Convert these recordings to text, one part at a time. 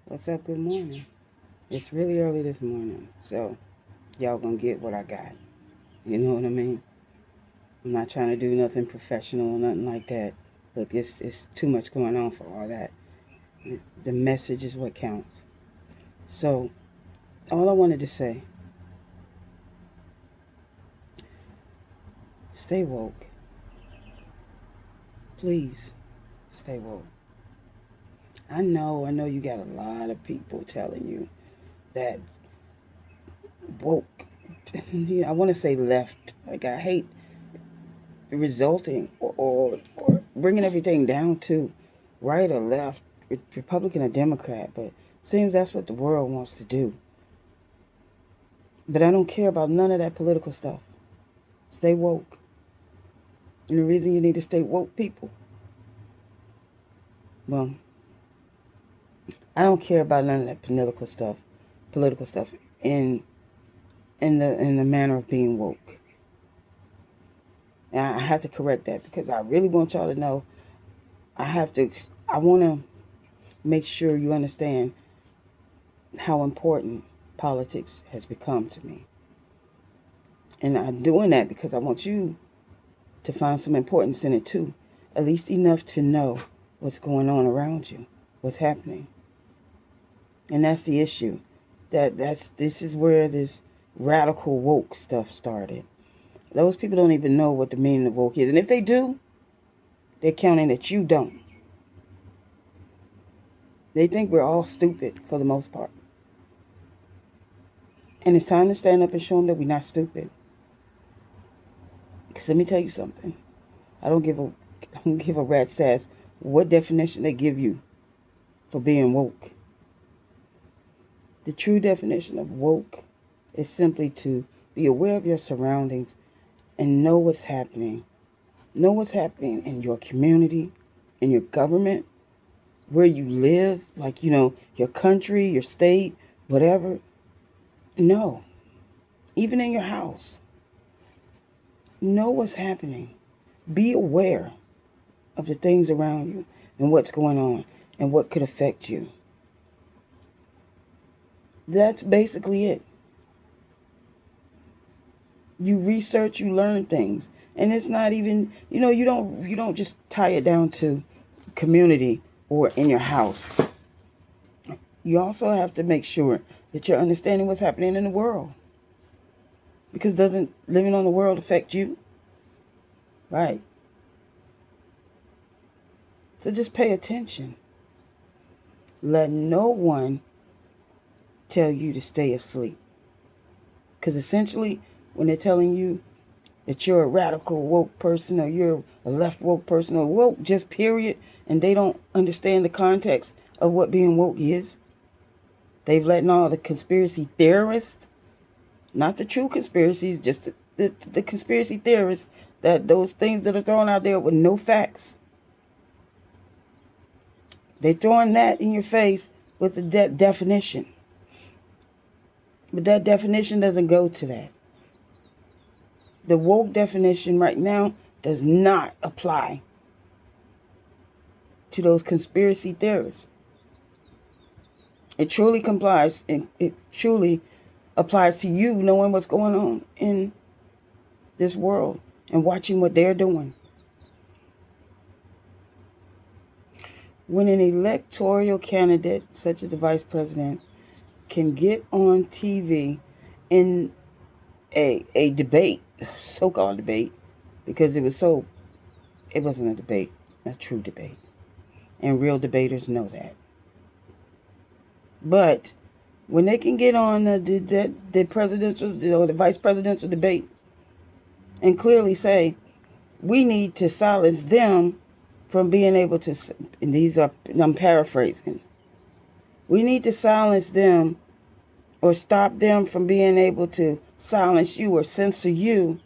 What's up? Good morning. It's really early this morning, so y'all gonna get what I got. You know what I mean? I'm not trying to do nothing professional or nothing like that. Look, it's too much going on for all that. The message is what counts. So, all I wanted to say, stay woke. Please, stay woke. I know you got a lot of people telling you that woke, I want to say left. Like, I hate resulting or bringing everything down to right or left, Republican or Democrat, but seems that's what the world wants to do. But I don't care about none of that political stuff. Stay woke. And the reason you need to stay woke, people, well, I don't care about none of that political stuff in in the manner of being woke. And I have to correct that because I really want y'all to know I want to make sure you understand how important politics has become to me. And I'm doing that because I want you to find some importance in it too, at least enough to know what's going on around you, what's happening. And that's the issue. This is where this radical woke stuff started. Those people don't even know what the meaning of woke is. And if they do, they're counting that you don't. They think we're all stupid for the most part. And it's time to stand up and show them that we're not stupid. Because let me tell you something. I don't give a rat's ass what definition they give you for being woke. The true definition of woke is simply to be aware of your surroundings and know what's happening. Know what's happening in your community, in your government, where you live, like, your country, your state, whatever. No. Even in your house. Know what's happening. Be aware of the things around you and what's going on and what could affect you. That's basically it. You research, you learn things. And it's not even, you don't just tie it down to community or in your house. You also have to make sure that you're understanding what's happening in the world. Because doesn't living on the world affect you? Right. So just pay attention. Let no one tell you to stay asleep. Because essentially, when they're telling you that you're a radical woke person or you're a left woke person or woke just period, and they don't understand the context of what being woke is, they've let all the conspiracy theorists, not the true conspiracies, just the conspiracy theorists, that those things that are thrown out there with no facts, they're throwing that in your face with the definition. But that definition doesn't go to that. The woke definition right now does not apply to those conspiracy theorists. It truly complies, and it truly applies to you knowing what's going on in this world and watching what they're doing. When an electoral candidate, such as the vice president, can get on TV in a debate, so-called debate, because it wasn't a debate, a true debate. And real debaters know that. But when they can get on the presidential or the vice presidential debate and clearly say, we need to silence them from being able to, and I'm paraphrasing, we need to silence them or stop them from being able to silence you or censor you.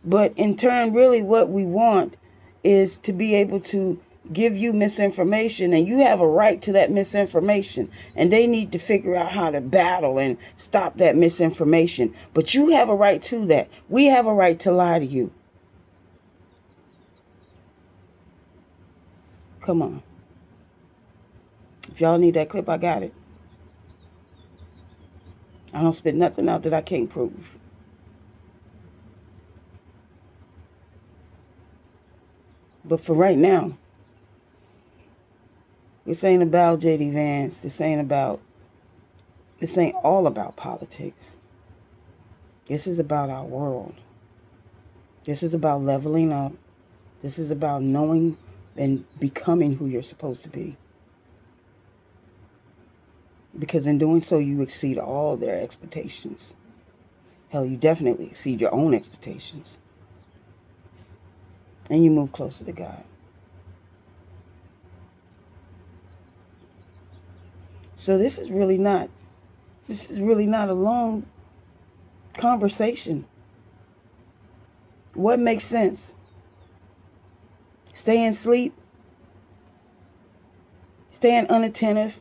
But in turn, really what we want is to be able to give you misinformation, and you have a right to that misinformation, and they need to figure out how to battle and stop that misinformation. But you have a right to that. We have a right to lie to you. Come on. If y'all need that clip, I got it. I don't spit nothing out that I can't prove. But for right now, this ain't about J.D. Vance. This ain't all about politics. This is about our world. This is about leveling up. This is about knowing and becoming who you're supposed to be. Because in doing so, you exceed all their expectations. Hell, you definitely exceed your own expectations. And you move closer to God. So this is really not a long conversation. What makes sense? Staying asleep? Staying unattentive?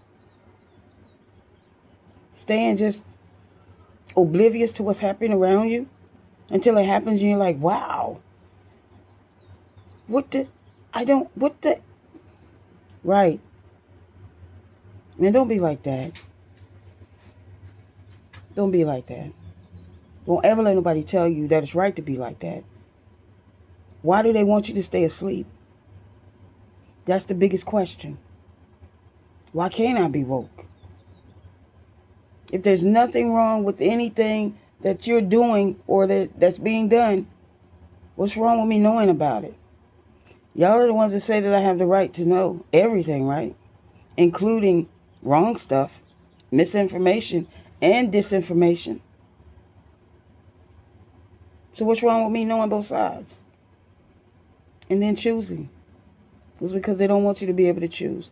Staying just oblivious to what's happening around you until it happens and you're like, wow. Right. Man, don't be like that. Don't be like that. Don't ever let nobody tell you that it's right to be like that. Why do they want you to stay asleep? That's the biggest question. Why can't I be woke? If there's nothing wrong with anything that you're doing or that's being done, what's wrong with me knowing about it? Y'all are the ones that say that I have the right to know everything, right? Including wrong stuff, misinformation, and disinformation. So what's wrong with me knowing both sides? And then choosing. It's because they don't want you to be able to choose.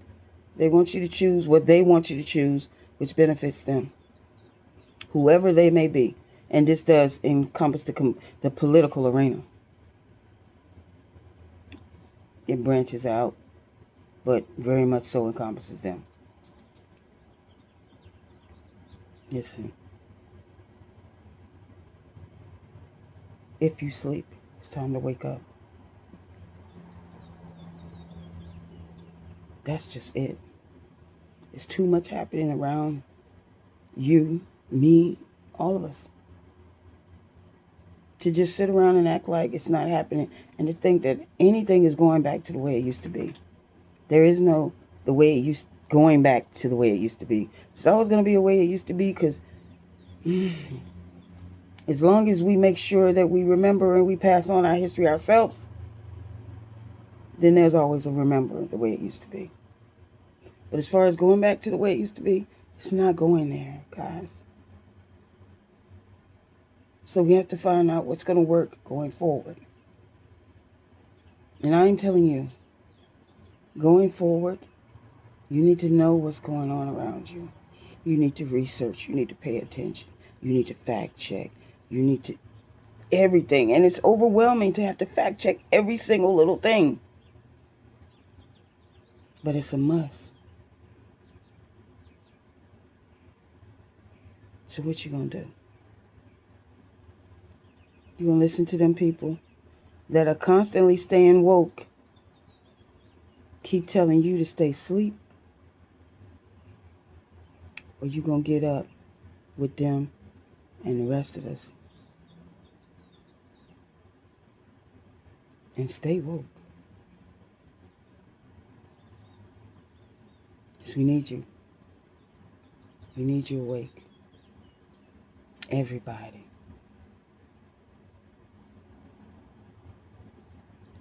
They want you to choose what they want you to choose, which benefits them, whoever they may be. And this does encompass the political arena. It branches out, but very much so encompasses them. Listen, if you sleep, it's time to wake up. That's just it. It's too much happening around you, me, all of us, to just sit around and act like it's not happening and to think that anything is going back to the way it used to be. There is no going back to the way it used to be. It's always going to be a way it used to be, because as long as we make sure that we remember and we pass on our history ourselves, then there's always a remember the way it used to be. But as far as going back to the way it used to be, it's not going there, guys. So we have to find out what's going to work going forward. And I'm telling you, going forward, you need to know what's going on around you. You need to research. You need to pay attention. You need to fact check. You need to everything. And it's overwhelming to have to fact check every single little thing. But it's a must. So what you gonna do? You gonna listen to them people that are constantly staying woke, keep telling you to stay asleep? Or you gonna get up with them and the rest of us and stay woke? Because we need you. We need you awake. Everybody.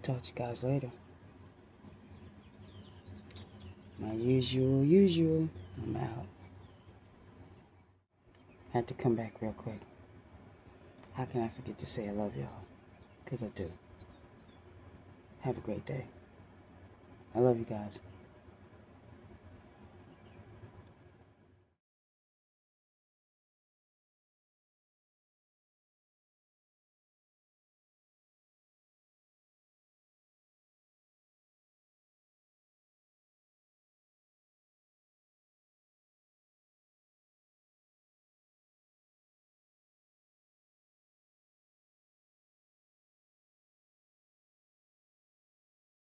Talk to you guys later. My usual. I'm out. Had to come back real quick. How can I forget to say I love y'all? Because I do. Have a great day. I love you guys.